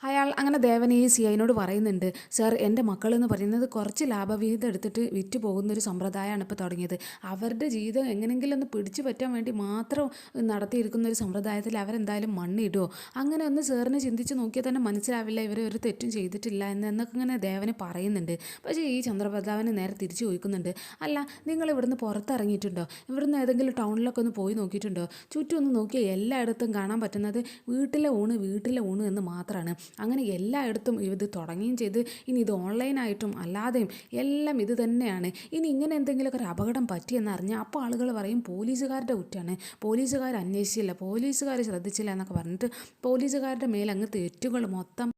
അയാൾ അങ്ങനെ ദേവൻ ഈ സി ഐനോട് പറയുന്നുണ്ട്, സാർ എൻ്റെ മക്കളെന്ന് പറയുന്നത് കുറച്ച് ലാഭവിഹിതം എടുത്തിട്ട് വിറ്റ് പോകുന്നൊരു സമ്പ്രദായമാണ് ഇപ്പോൾ തുടങ്ങിയത്. അവരുടെ ജീവിതം എങ്ങനെയെങ്കിലും ഒന്ന് പിടിച്ചു പറ്റാൻ വേണ്ടി മാത്രം നടത്തിയിരിക്കുന്ന ഒരു സമ്പ്രദായത്തിൽ അവരെന്തായാലും മണ്ണിടുമോ? അങ്ങനെ ഒന്ന് സാറിന് ചിന്തിച്ച് നോക്കിയാൽ തന്നെ മനസ്സിലാവില്ല ഇവർ ഒരു തെറ്റും ചെയ്തിട്ടില്ല എന്നൊക്കെ ഇങ്ങനെ ദേവന് പറയുന്നുണ്ട്. പക്ഷേ ഈ ചന്ദ്രപ്രതാപന് നേരെ തിരിച്ചു ചോദിക്കുന്നുണ്ട്, അല്ല നിങ്ങൾ ഇവിടുന്ന് പുറത്തിറങ്ങിയിട്ടുണ്ടോ? ഇവിടുന്ന് ഏതെങ്കിലും ടൗണിലൊക്കെ ഒന്ന് പോയി നോക്കിയിട്ടുണ്ടോ? ചുറ്റും ഒന്ന് നോക്കിയാൽ എല്ലായിടത്തും കാണാൻ പറ്റുന്നത് വീട്ടിലെ ഊണ് എന്ന് മാത്രമാണ്. അങ്ങനെ എല്ലായിടത്തും ഇത് തുടങ്ങുകയും ചെയ്ത് ഇനി ഇത് ഓൺലൈനായിട്ടും അല്ലാതെയും എല്ലാം ഇത് തന്നെയാണ്. ഇനി ഇങ്ങനെ എന്തെങ്കിലുമൊക്കെ ഒരു അപകടം പറ്റിയെന്ന് അറിഞ്ഞാൽ അപ്പോൾ ആളുകൾ പറയും പോലീസുകാരുടെ കുറ്റമാണ്, പോലീസുകാർ അന്വേഷിച്ചില്ല, പോലീസുകാർ ശ്രദ്ധിച്ചില്ല എന്നൊക്കെ പറഞ്ഞിട്ട് പോലീസുകാരുടെ മേലങ്ങ് തെറ്റുകൾ മൊത്തം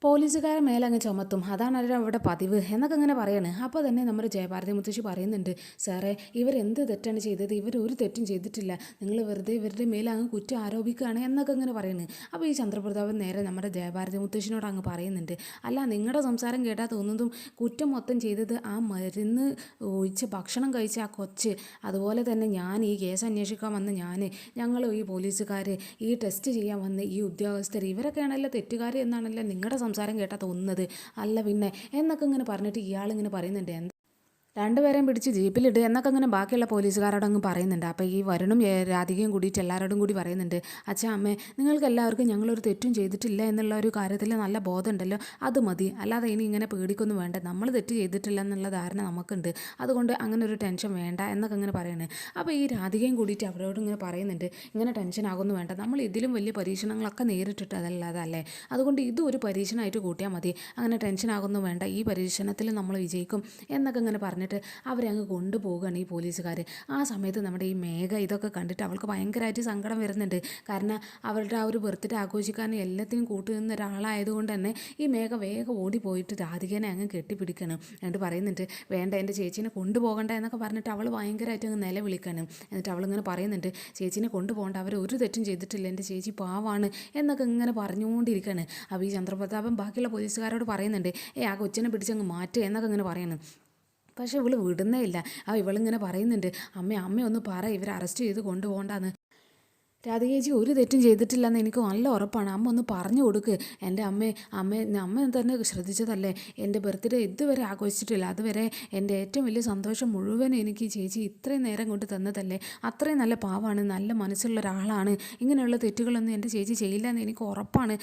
പോലീസുകാരെ മേലങ്ങ് ചുമത്തും. അതാണ് അവിടെ പതിവ് എന്നൊക്കെ ഇങ്ങനെ പറയാണ്. അപ്പോൾ തന്നെ നമ്മുടെ ജയഭാരതി മുത്തശ്ശി പറയുന്നുണ്ട്, സാറേ ഇവരെന്ത് തെറ്റാണ് ചെയ്തത്? ഇവരൊരു തെറ്റും ചെയ്തിട്ടില്ല, നിങ്ങൾ വെറുതെ ഇവരുടെ മേലങ്ങ് കുറ്റം ആരോപിക്കുകയാണ് എന്നൊക്കെ ഇങ്ങനെ പറയുന്നത്. അപ്പോൾ ഈ ചന്ദ്രപ്രതാപൻ നേരെ നമ്മുടെ ജയഭാരതി മുത്തശ്ശിനോട് അങ്ങ് പറയുന്നുണ്ട്, അല്ല നിങ്ങളുടെ സംസാരം കേട്ടാൽ തോന്നുന്നതും കുറ്റം മൊത്തം ചെയ്തത് ആ മരുന്ന് ഒഴിച്ച് ഭക്ഷണം കഴിച്ച ആ കൊച്ച്, അതുപോലെ തന്നെ ഞാൻ ഈ കേസ് അന്വേഷിക്കാൻ വന്ന ഞങ്ങൾ ഈ പോലീസുകാർ, ഈ ടെസ്റ്റ് ചെയ്യാൻ വന്ന ഈ ഉദ്യോഗസ്ഥർ, ഇവരൊക്കെയാണല്ലോ തെറ്റുകാർ എന്നാണല്ലോ നിങ്ങളുടെ സംസാരം കേട്ടാൽ തോന്നുന്നത്. അല്ല പിന്നെ എന്നൊക്കെ ഇങ്ങനെ പറഞ്ഞിട്ട് ഇയാളിങ്ങനെ പറയുന്നുണ്ട്, രണ്ടുപേരെയും പിടിച്ച് ജീപ്പിലിട്ട് എന്നൊക്കെ അങ്ങനെ ബാക്കിയുള്ള പോലീസുകാരോട് അങ്ങ് പറയുന്നുണ്ട്. അപ്പോൾ ഈ വരുണും രാധികയും കൂടിയിട്ട് എല്ലാവരോടും കൂടി പറയുന്നുണ്ട്, അച്ഛാ അമ്മേ നിങ്ങൾക്ക് എല്ലാവർക്കും ഞങ്ങളൊരു തെറ്റും ചെയ്തിട്ടില്ല എന്നുള്ള ഒരു കാര്യത്തിൽ നല്ല ബോധമുണ്ടല്ലോ, അത് മതി. അല്ലാതെ ഇനി ഇങ്ങനെ പേടിക്കൊന്നും വേണ്ട, നമ്മൾ തെറ്റ് ചെയ്തിട്ടില്ല എന്നുള്ള ധാരണ നമുക്കുണ്ട്, അതുകൊണ്ട് അങ്ങനെ ഒരു ടെൻഷൻ വേണ്ട എന്നൊക്കെ ഇങ്ങനെ പറയുന്നത്. അപ്പോൾ ഈ രാധികയും കൂടിയിട്ട് അവരോട് ഇങ്ങനെ പറയുന്നുണ്ട്, ഇങ്ങനെ ടെൻഷൻ ആകുന്നു വേണ്ട, നമ്മൾ ഇതിലും വലിയ പരീക്ഷണങ്ങളൊക്കെ നേരിട്ടിട്ട് അതല്ലാതല്ലേ, അതുകൊണ്ട് ഇതും ഒരു പരീക്ഷണമായിട്ട് കൂട്ടിയാൽ മതി, അങ്ങനെ ടെൻഷൻ ആകുന്നു വേണ്ട, ഈ പരീക്ഷണത്തിൽ നമ്മൾ വിജയിക്കും എന്നൊക്കെ ഇങ്ങനെ പറഞ്ഞിട്ട് അവരെ അങ്ങ് കൊണ്ടുപോവുകയാണ് ഈ പോലീസുകാർ. ആ സമയത്ത് നമ്മുടെ ഈ മേഘ ഇതൊക്കെ കണ്ടിട്ട് അവൾക്ക് ഭയങ്കരമായിട്ട് സങ്കടം വരുന്നുണ്ട്. കാരണം അവരുടെ ആ ഒരു ബർത്ത്ഡേ ആഘോഷിക്കാനും എല്ലാത്തിനും കൂട്ടുനിന്ന ഒരാളായതുകൊണ്ട് തന്നെ ഈ മേഘ വേഗം ഓടിപ്പോയിട്ട് രാധികനെ അങ്ങ് കെട്ടിപ്പിടിക്കണം. എന്നിട്ട് പറയുന്നുണ്ട്, വേണ്ട എൻ്റെ ചേച്ചീനെ കൊണ്ടുപോകണ്ട എന്നൊക്കെ പറഞ്ഞിട്ട് അവൾ ഭയങ്കരമായിട്ട് അങ്ങ് നിലവിളിക്കണം. എന്നിട്ട് അവളിങ്ങനെ പറയുന്നുണ്ട്, ചേച്ചീനെ കൊണ്ടുപോകണ്ട, അവർ ഒരു തെറ്റും ചെയ്തിട്ടില്ല, എൻ്റെ ചേച്ചി പാവാണ് എന്നൊക്കെ ഇങ്ങനെ പറഞ്ഞുകൊണ്ടിരിക്കുകയാണ്. അപ്പോൾ ഈ ചന്ദ്രപ്രതാപൻ ബാക്കിയുള്ള പോലീസുകാരോട് പറയുന്നുണ്ട്, ആ കൊച്ചിനെ പിടിച്ചങ്ങ് മാറ്റുക എന്നൊക്കെ ഇങ്ങനെ പറയണം. പക്ഷേ ഇവൾ വിടുന്നേ ഇല്ല. ഇവളിങ്ങനെ പറയുന്നുണ്ട്, അമ്മ ഒന്ന് പറ, ഇവരെ അറസ്റ്റ് ചെയ്ത് കൊണ്ടുപോകണ്ടാന്ന്. രാധികേച്ചി ഒരു തെറ്റും ചെയ്തിട്ടില്ലെന്ന് എനിക്ക് നല്ല ഉറപ്പാണ്, അമ്മ ഒന്ന് പറഞ്ഞു കൊടുക്ക്. എൻ്റെ അമ്മ തന്നെ ശ്രദ്ധിച്ചതല്ലേ, എൻ്റെ ബർത്ത്ഡേ ഇതുവരെ ആഘോഷിച്ചിട്ടില്ല, അതുവരെ എൻ്റെ ഏറ്റവും വലിയ സന്തോഷം മുഴുവൻ എനിക്ക് ചേച്ചി ഇത്രയും നേരം കൊണ്ട് തന്നതല്ലേ, അത്രയും നല്ല പാവാണ്, നല്ല മനസ്സുള്ള ഒരാളാണ്, ഇങ്ങനെയുള്ള തെറ്റുകളൊന്നും എൻ്റെ ചേച്ചി ചെയ്യില്ല എന്ന് എനിക്ക് ഉറപ്പാണ്,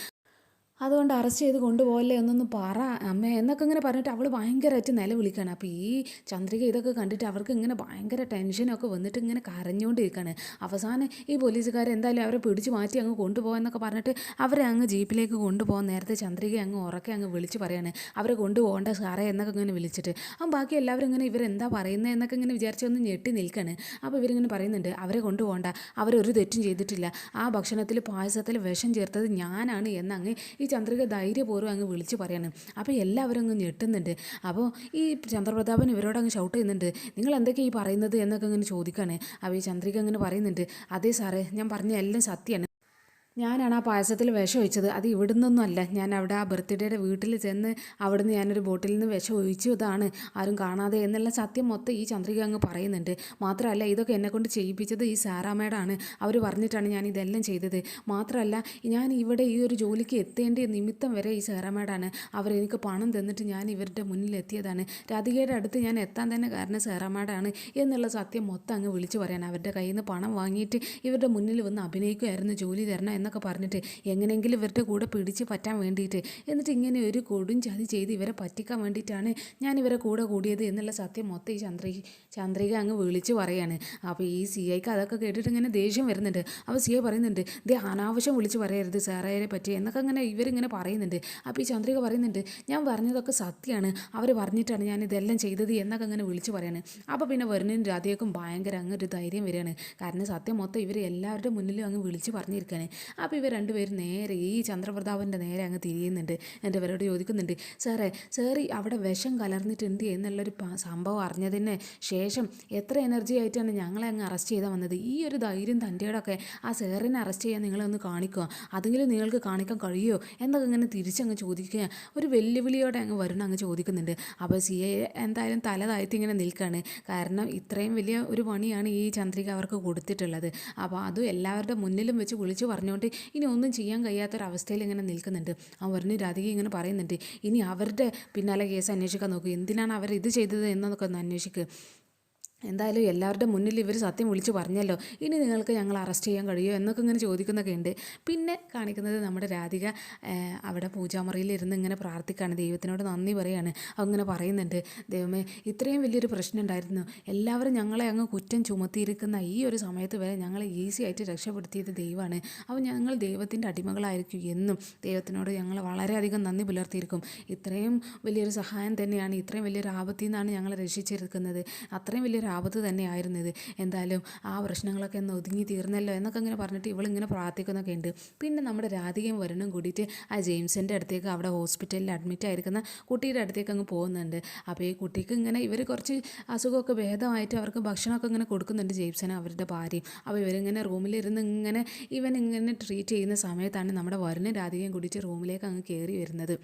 അതുകൊണ്ട് അറസ്റ്റ് ചെയ്ത് കൊണ്ടുപോകല്ലേ, ഒന്നൊന്ന് പറ അമ്മേ എന്നൊക്കെ ഇങ്ങനെ പറഞ്ഞിട്ട് അവൾ ഭയങ്കരമായിട്ട് നിലവിളിക്കുകയാണ്. അപ്പോൾ ഈ ചന്ദ്രിക ഇതൊക്കെ കണ്ടിട്ട് അവർക്ക് ഇങ്ങനെ ഭയങ്കര ടെൻഷനൊക്കെ വന്നിട്ട് ഇങ്ങനെ കരഞ്ഞുകൊണ്ടിരിക്കുകയാണ്. അവസാനം ഈ പോലീസുകാർ എന്തായാലും അവരെ പിടിച്ച് മാറ്റി അങ്ങ് കൊണ്ടുപോകാമെന്നൊക്കെ പറഞ്ഞിട്ട് അവരെ അങ്ങ് ജീപ്പിലേക്ക് കൊണ്ടുപോകാൻ നേരത്തെ ചന്ദ്രിക അങ്ങ് ഉറക്കെ അങ്ങ് വിളിച്ച് പറയാണ്, അവരെ കൊണ്ടുപോകേണ്ട സാറേ എന്നൊക്കെ ഇങ്ങനെ വിളിച്ചിട്ട്. ബാക്കി എല്ലാവരും ഇങ്ങനെ ഇവരെന്താ പറയുന്നത് എന്നൊക്കെ ഇങ്ങനെ വിചാരിച്ചൊന്ന് ഞെട്ടി നിൽക്കുകയാണ്. അപ്പോൾ ഇവരിങ്ങനെ പറയുന്നുണ്ട്, അവരെ കൊണ്ടുപോകണ്ട, അവരൊരു തെറ്റും ചെയ്തിട്ടില്ല, ആ ഭക്ഷണത്തിൽ പായസത്തിൽ വിഷം ചേർത്തത് ഞാനാണ് എന്നങ്ങ് ഈ ചന്ദ്രിക ധൈര്യപൂർവ്വം അങ്ങ് വിളിച്ച് പറയാണ്. അപ്പോൾ എല്ലാവരും അങ്ങ് ഞെട്ടുന്നുണ്ട്. അപ്പോൾ ഈ ചന്ദ്രപ്രതാപൻ ഇവരോട് അങ്ങ് ഷൗട്ട് ചെയ്യുന്നുണ്ട്, നിങ്ങൾ എന്തൊക്കെയാണ് ഈ പറയുന്നത് എന്നൊക്കെ ഇങ്ങനെ ചോദിക്കുകയാണ്. അപ്പോൾ ഈ ചന്ദ്രിക അങ്ങനെ പറയുന്നുണ്ട്, അതെ സാറേ ഞാൻ പറഞ്ഞ എല്ലാം സത്യമാണ്, ഞാനാണ് ആ പായസത്തിൽ വിഷം ഒഴിച്ചത്, അത് ഇവിടുന്നൊന്നും അല്ല, ഞാൻ അവിടെ ആ ബർത്ത്ഡേയുടെ വീട്ടിൽ ചെന്ന് അവിടുന്ന് ഞാനൊരു ബോട്ടിൽ നിന്ന് വിഷം ഒഴിച്ചതാണ്, ആരും കാണാതെ എന്നുള്ള സത്യം മൊത്തം ഈ ചന്ദ്രിക അങ്ങ് പറയുന്നുണ്ട്. മാത്രമല്ല ഇതൊക്കെ എന്നെക്കൊണ്ട് ചെയ്യിപ്പിച്ചത് ഈ സാറാമ്മയോടാണ്, അവർ പറഞ്ഞിട്ടാണ് ഞാൻ ഇതെല്ലാം ചെയ്തത്. മാത്രമല്ല ഞാൻ ഇവിടെ ഈ ഒരു ജോലിക്ക് എത്തേണ്ട നിമിത്തം വരെ ഈ സാറാമ്മയോടാണ്, അവരെനിക്ക് പണം തന്നിട്ട് ഞാൻ ഇവരുടെ മുന്നിൽ എത്തിയതാണ്, രാധികയുടെ അടുത്ത് ഞാൻ എത്താൻ തന്നെ കാരണം സാറാമ്മയോടാണ് എന്നുള്ള സത്യം മൊത്തം അങ്ങ് വിളിച്ചു പറയാൻ, അവരുടെ കയ്യിൽ നിന്ന് പണം വാങ്ങിയിട്ട് ഇവരുടെ മുന്നിൽ വന്ന് അഭിനയിക്കുമായിരുന്നു, ജോലി തരണം എന്നൊക്കെ പറഞ്ഞിട്ട് എങ്ങനെയെങ്കിലും ഇവരുടെ കൂടെ പിടിച്ച് പറ്റാൻ വേണ്ടിയിട്ട്, എന്നിട്ട് ഇങ്ങനെ ഒരു കൊടും ചതി ചെയ്ത് ഇവരെ പറ്റിക്കാൻ വേണ്ടിയിട്ടാണ് ഞാൻ ഇവരെ കൂടെ കൂടിയത് എന്നുള്ള സത്യം മൊത്തം ഈ ചന്ദ്രിക അങ്ങ് വിളിച്ച് പറയാണ്. അപ്പോൾ ഈ സി ഐക്ക് അതൊക്കെ കേട്ടിട്ട് ഇങ്ങനെ ദേഷ്യം വരുന്നുണ്ട്. അപ്പോൾ സി ഐ പറയുന്നുണ്ട്, ഇത് അനാവശ്യം വിളിച്ച് പറയരുത് സാറേ പറ്റി എന്നൊക്കെ ഇങ്ങനെ ഇവരിങ്ങനെ പറയുന്നുണ്ട്. അപ്പോൾ ഈ ചന്ദ്രിക പറയുന്നുണ്ട്, ഞാൻ പറഞ്ഞതൊക്കെ സത്യമാണ്, അവർ പറഞ്ഞിട്ടാണ് ഞാൻ ഇതെല്ലാം ചെയ്തത് എന്നൊക്കെ അങ്ങനെ വിളിച്ച് പറയാണ്. അപ്പോൾ പിന്നെ വരുണിനും രാധികയ്ക്കും ഭയങ്കര അങ്ങ് ഒരു ധൈര്യം വരികയാണ്. കാരണം സത്യം മൊത്തം ഇവർ എല്ലാവരുടെ മുന്നിലും അങ്ങ് വിളിച്ച് പറഞ്ഞിരിക്കുകയാണ്. അപ്പോൾ ഇവർ രണ്ടുപേരും നേരെ ഈ ചന്ദ്രപ്രതാപൻ്റെ നേരെ അങ്ങ് തിരിയുന്നുണ്ട്. എൻ്റെ ഇവരോട് ചോദിക്കുന്നുണ്ട്, സാറ് അവിടെ വിഷം കലർന്നിട്ടുണ്ട് എന്നുള്ളൊരു സംഭവം അറിഞ്ഞതിന് ശേഷം എത്ര എനർജി ആയിട്ടാണ് ഞങ്ങളെ അങ്ങ് അറസ്റ്റ് ചെയ്താൽ വന്നത്, ഈ ഒരു ധൈര്യം തൻ്റെയോടൊക്കെ ആ സാറിനെ അറസ്റ്റ് ചെയ്യാൻ നിങ്ങളൊന്ന് കാണിക്കുക, അതെങ്കിലും നിങ്ങൾക്ക് കാണിക്കാൻ കഴിയുമോ എന്നൊക്കെ ഇങ്ങനെ തിരിച്ചങ്ങ് ചോദിക്കുക, ഒരു വെല്ലുവിളിയോടെ അങ്ങ് വരുന്ന അങ്ങ് ചോദിക്കുന്നുണ്ട്. അപ്പോൾ സി ഐ എന്തായാലും തല താഴ്ത്തി ഇങ്ങനെ നിൽക്കുകയാണ്. കാരണം ഇത്രയും വലിയ ഒരു പണിയാണ് ഈ ചന്ദ്രിക അവർക്ക് കൊടുത്തിട്ടുള്ളത്. അപ്പോൾ അതും എല്ലാവരുടെ മുന്നിലും വെച്ച് വിളിച്ച് പറഞ്ഞുകൊണ്ട് ആയതുകൊണ്ട് ഇനി ഒന്നും ചെയ്യാൻ കഴിയാത്തൊരവസ്ഥയിൽ ഇങ്ങനെ നിൽക്കുന്നുണ്ട്. ആ വരന് രാധിക ഇങ്ങനെ പറയുന്നുണ്ട്, ഇനി അവരുടെ പിന്നാലെ കേസ് അന്വേഷിക്കാൻ നോക്കും, എന്തിനാണ് അവർ ഇത് ചെയ്തത് എന്നൊക്കെ ഒന്ന് അന്വേഷിക്കുക. എന്തായാലും എല്ലാവരുടെ മുന്നിൽ ഇവർ സത്യം വിളിച്ച് പറഞ്ഞല്ലോ, ഇനി നിങ്ങൾക്ക് ഞങ്ങൾ അറസ്റ്റ് ചെയ്യാൻ കഴിയുമോ എന്നൊക്കെ ഇങ്ങനെ ചോദിക്കുന്നൊക്കെ ഉണ്ട്. പിന്നെ കാണിക്കുന്നത് നമ്മുടെ രാധിക അവിടെ പൂജാമുറിയിൽ ഇരുന്ന് ഇങ്ങനെ പ്രാർത്ഥിക്കുകയാണ്, ദൈവത്തിനോട് നന്ദി പറയാണ്. അങ്ങനെ പറയുന്നുണ്ട്, ദൈവമേ ഇത്രയും വലിയൊരു പ്രശ്നം ഉണ്ടായിരുന്നു, എല്ലാവരും ഞങ്ങളെ അങ്ങ് കുറ്റം ചുമത്തിയിരിക്കുന്ന ഈ ഒരു സമയത്ത് വരെ ഞങ്ങളെ ഈസി ആയിട്ട് രക്ഷപ്പെടുത്തിയത് ദൈവമാണ്. അപ്പോൾ ഞങ്ങൾ ദൈവത്തിൻ്റെ അടിമകളായിരിക്കും എന്നും ദൈവത്തിനോട് ഞങ്ങൾ വളരെയധികം നന്ദി പുലർത്തിയിരിക്കും. ഇത്രയും വലിയൊരു സഹായം തന്നെയാണ്, ഇത്രയും വലിയൊരു ആപത്തിൽ നിന്നാണ് ഞങ്ങളെ രക്ഷിച്ചിരിക്കുന്നത്, അത്രയും വലിയൊരു ആപത്ത് തന്നെയായിരുന്നു ഇത്. എന്തായാലും ആ പ്രശ്നങ്ങളൊക്കെ ഒന്ന് ഒതുങ്ങി തീർന്നല്ലോ എന്നൊക്കെ ഇങ്ങനെ പറഞ്ഞിട്ട് ഇവളിങ്ങനെ പ്രാർത്ഥിക്കുന്നൊക്കെ ഉണ്ട്. പിന്നെ നമ്മുടെ രാധികയും വരണം കൂടിയിട്ട് ആ ജെയിംസിൻ്റെ അടുത്തേക്ക്, അവിടെ ഹോസ്പിറ്റലിൽ അഡ്മിറ്റ് ആയിരിക്കുന്ന കുട്ടിയുടെ അടുത്തേക്ക് അങ്ങ് പോകുന്നുണ്ട്. അപ്പോൾ ഈ കുട്ടിക്ക് ഇങ്ങനെ ഇവർ കുറച്ച് അസുഖമൊക്കെ ഭേദമായിട്ട് അവർക്ക് ഭക്ഷണമൊക്കെ ഇങ്ങനെ കൊടുക്കുന്നുണ്ട് ജെയിംസിന് അവരുടെ ഭാര്യയും. അപ്പോൾ ഇവരിങ്ങനെ റൂമിലിരുന്ന് ഇങ്ങനെ ഇവൻ ട്രീറ്റ് ചെയ്യുന്ന സമയത്താണ് നമ്മുടെ വരനും രാധികയും കൂടിയിട്ട് റൂമിലേക്ക് അങ്ങ് കയറി വരുന്നത്.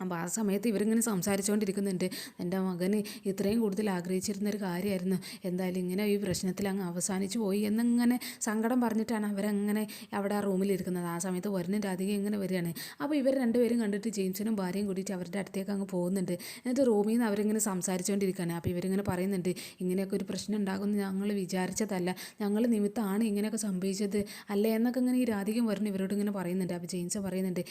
അപ്പോൾ ആ സമയത്ത് ഇവരിങ്ങനെ സംസാരിച്ചുകൊണ്ടിരിക്കുന്നുണ്ട്, എൻ്റെ മകന് ഇത്രയും കൂടുതൽ ആഗ്രഹിച്ചിരുന്നൊരു കാര്യമായിരുന്നു, എന്തായാലും ഇങ്ങനെ ഈ പ്രശ്നത്തിൽ അങ്ങ് അവസാനിച്ചു പോയി എന്നിങ്ങനെ സങ്കടം പറഞ്ഞിട്ടാണ് അവരങ്ങനെ അവിടെ ആ റൂമിലിരിക്കുന്നത്. ആ സമയത്ത് വരനും രാധികയും ഇങ്ങനെ വരികയാണ്. അപ്പോൾ ഇവർ രണ്ടുപേരും കണ്ടിട്ട് ജെയിംസിനും ഭാര്യയും കൂടിയിട്ട് അവരുടെ അടുത്തേക്ക് അങ്ങ് പോകുന്നുണ്ട്. എന്നിട്ട് റൂമിൽ നിന്ന് അവരിങ്ങനെ സംസാരിച്ചുകൊണ്ടിരിക്കുകയാണ്. അപ്പോൾ ഇവരിങ്ങനെ പറയുന്നുണ്ട്, ഇങ്ങനെയൊക്കെ ഒരു പ്രശ്നം ഉണ്ടാകുമെന്ന് ഞങ്ങൾ വിചാരിച്ചതല്ല, ഞങ്ങൾ നിമിത്തമാണ് ഇങ്ങനെയൊക്കെ സംഭവിച്ചത് അല്ലേ എന്നൊക്കെ ഇങ്ങനെ ഈ രാധികയും വരണം ഇവരോട് ഇങ്ങനെ പറയുന്നുണ്ട്. അപ്പോൾ ജെയിംസ് പറയുന്നുണ്ട്,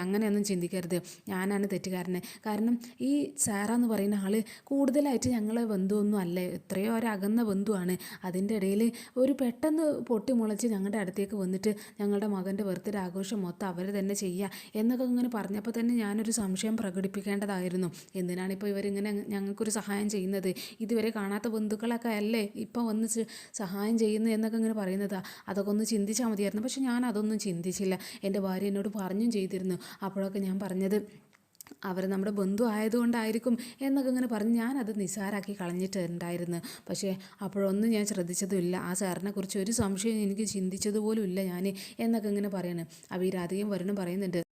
അങ്ങനെയൊന്നും ചിന്തിക്കരുത്, ഞാനാണ് തെറ്റുകാരന്. കാരണം ഈ സാറ എന്ന് പറയുന്ന ആൾ കൂടുതലായിട്ട് ഞങ്ങളെ ബന്ധുവൊന്നും അല്ല, എത്രയോ ഒരു അകന്ന ബന്ധുവാണ്. അതിൻ്റെ ഇടയിൽ ഒരു പെട്ടെന്ന് പൊട്ടിമുളച്ച് ഞങ്ങളുടെ അടുത്തേക്ക് വന്നിട്ട് ഞങ്ങളുടെ മകൻ്റെ ബർത്ത്ഡേ ആഘോഷം മൊത്തം അവർ തന്നെ ചെയ്യുക എന്നൊക്കെ ഇങ്ങനെ പറഞ്ഞപ്പോൾ തന്നെ ഞാനൊരു സംശയം പ്രകടിപ്പിക്കേണ്ടതായിരുന്നു. എന്തിനാണിപ്പോൾ ഇവരിങ്ങനെ ഞങ്ങൾക്കൊരു സഹായം ചെയ്യുന്നത്, ഇതുവരെ കാണാത്ത ബന്ധുക്കളൊക്കെ അല്ലേ ഇപ്പോൾ വന്ന് സഹായം ചെയ്യുന്നു എന്നൊക്കെ ഇങ്ങനെ പറയുന്നത്. അതൊക്കെ ഒന്ന് ചിന്തിച്ചാൽ മതിയായിരുന്നു. പക്ഷെ ഞാൻ അതൊന്നും ചിന്തിച്ചില്ല. എൻ്റെ ഭാര്യ എന്നോട് പറഞ്ഞും ചെയ്തിരുന്നു. അപ്പോഴൊക്കെ ഞാൻ പറഞ്ഞത് അവർ നമ്മുടെ ബന്ധു ആയതുകൊണ്ടായിരിക്കും എന്നൊക്കെ ഇങ്ങനെ പറഞ്ഞ് ഞാനത് നിസ്സാരാക്കി കളഞ്ഞിട്ടുണ്ടായിരുന്നു. പക്ഷേ അപ്പോഴൊന്നും ഞാൻ ശ്രദ്ധിച്ചതുമില്ല, ആ സാറിനെ കുറിച്ച് ഒരു സംശയം എനിക്ക് ചിന്തിച്ചതുപോലും ഇല്ല ഞാൻ എന്നൊക്കെ ഇങ്ങനെ പറയണം. അപ്പോൾ ഈ രാധികയും വരണം പറയുന്നുണ്ട്,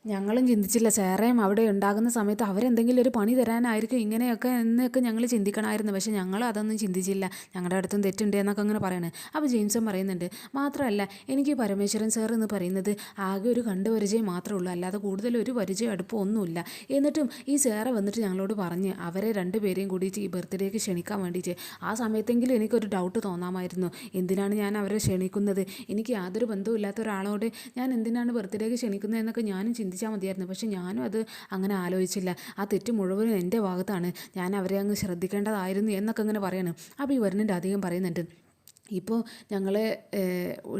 ഞങ്ങളും ചിന്തിച്ചില്ല, സാറേയും അവിടെ ഉണ്ടാകുന്ന സമയത്ത് അവരെന്തെങ്കിലും ഒരു പണി തരാനായിരിക്കും ഇങ്ങനെയൊക്കെ എന്നൊക്കെ ഞങ്ങൾ ചിന്തിക്കണമായിരുന്നു, പക്ഷേ ഞങ്ങൾ അതൊന്നും ചിന്തിച്ചില്ല, ഞങ്ങളുടെ അടുത്തും തെറ്റുണ്ട് എന്നൊക്കെ അങ്ങനെ പറയണേ. അപ്പോൾ ജെയിംസും പറയുന്നുണ്ട്, മാത്രമല്ല എനിക്ക് പരമേശ്വരൻ സാർ എന്ന് പറയുന്നത് ആകെ ഒരു കണ്ടുപരിചയം മാത്രമേ ഉള്ളൂ, അല്ലാതെ കൂടുതൽ ഒരു പരിചയം അടുപ്പം ഒന്നുമില്ല. എന്നിട്ടും ഈ സാറ് വന്നിട്ട് ഞങ്ങളോട് പറഞ്ഞ് അവരെ രണ്ടുപേരെയും കൂടിയിട്ട് ഈ ബർത്ത്ഡേക്ക് ക്ഷണിക്കാൻ വേണ്ടിയിട്ട്, ആ സമയത്തെങ്കിലും എനിക്കൊരു ഡൗട്ട് തോന്നാമായിരുന്നു, എന്തിനാണ് ഞാൻ അവരെ ക്ഷണിക്കുന്നത്, എനിക്ക് യാതൊരു ബന്ധവുമില്ലാത്ത ഒരാളോട് ഞാൻ എന്തിനാണ് ബർത്ത്ഡേക്ക് ക്ഷണിക്കുന്നത് എന്നൊക്കെ ഞാനും ചിന്തിച്ചാൽ മതിയായിരുന്നു. പക്ഷെ ഞാനും അത് അങ്ങനെ ആലോചിച്ചില്ല, ആ തെറ്റ് മുഴുവനും എൻ്റെ ഭാഗത്താണ്, ഞാൻ അവരെ അങ്ങ് ശ്രദ്ധിക്കേണ്ടതായിരുന്നു എന്നൊക്കെ അങ്ങനെ പറയണം. അപ്പോൾ ഈ വരനുണ്ട് അധികം പറയുന്നുണ്ട്, ഇപ്പോൾ ഞങ്ങൾ